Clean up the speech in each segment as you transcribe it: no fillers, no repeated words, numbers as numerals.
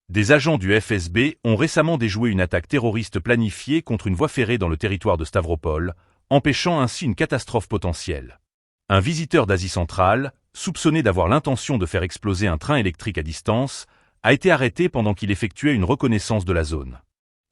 Des agents du FSB ont récemment déjoué une attaque terroriste planifiée contre une voie ferrée dans le territoire de Stavropol, empêchant ainsi une catastrophe potentielle. Un visiteur d'Asie centrale, soupçonné d'avoir l'intention de faire exploser un train électrique à distance, a été arrêté pendant qu'il effectuait une reconnaissance de la zone.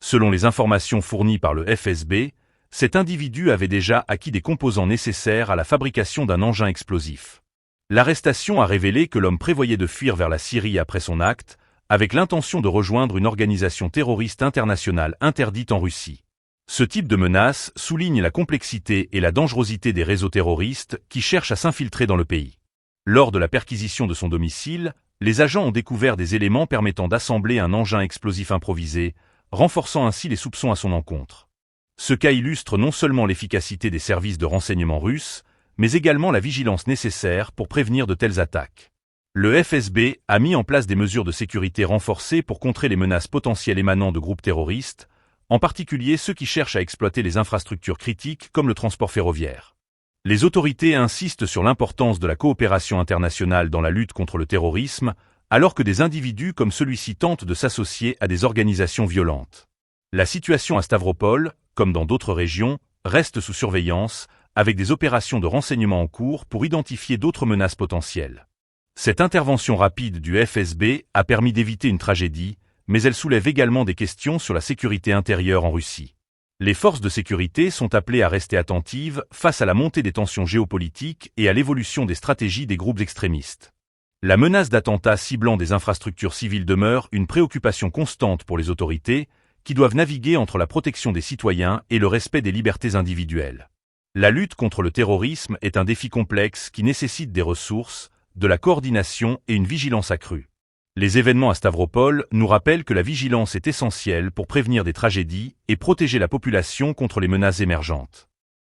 Selon les informations fournies par le FSB, cet individu avait déjà acquis des composants nécessaires à la fabrication d'un engin explosif. L'arrestation a révélé que l'homme prévoyait de fuir vers la Syrie après son acte, avec l'intention de rejoindre une organisation terroriste internationale interdite en Russie. Ce type de menace souligne la complexité et la dangerosité des réseaux terroristes qui cherchent à s'infiltrer dans le pays. Lors de la perquisition de son domicile, les agents ont découvert des éléments permettant d'assembler un engin explosif improvisé, renforçant ainsi les soupçons à son encontre. Ce cas illustre non seulement l'efficacité des services de renseignement russes, mais également la vigilance nécessaire pour prévenir de telles attaques. Le FSB a mis en place des mesures de sécurité renforcées pour contrer les menaces potentielles émanant de groupes terroristes, en particulier ceux qui cherchent à exploiter les infrastructures critiques comme le transport ferroviaire. Les autorités insistent sur l'importance de la coopération internationale dans la lutte contre le terrorisme, alors que des individus comme celui-ci tentent de s'associer à des organisations violentes. La situation à Stavropol, comme dans d'autres régions, reste sous surveillance, avec des opérations de renseignement en cours pour identifier d'autres menaces potentielles. Cette intervention rapide du FSB a permis d'éviter une tragédie, mais elle soulève également des questions sur la sécurité intérieure en Russie. Les forces de sécurité sont appelées à rester attentives face à la montée des tensions géopolitiques et à l'évolution des stratégies des groupes extrémistes. La menace d'attentats ciblant des infrastructures civiles demeure une préoccupation constante pour les autorités, qui doivent naviguer entre la protection des citoyens et le respect des libertés individuelles. La lutte contre le terrorisme est un défi complexe qui nécessite des ressources, de la coordination et une vigilance accrue. Les événements à Stavropol nous rappellent que la vigilance est essentielle pour prévenir des tragédies et protéger la population contre les menaces émergentes.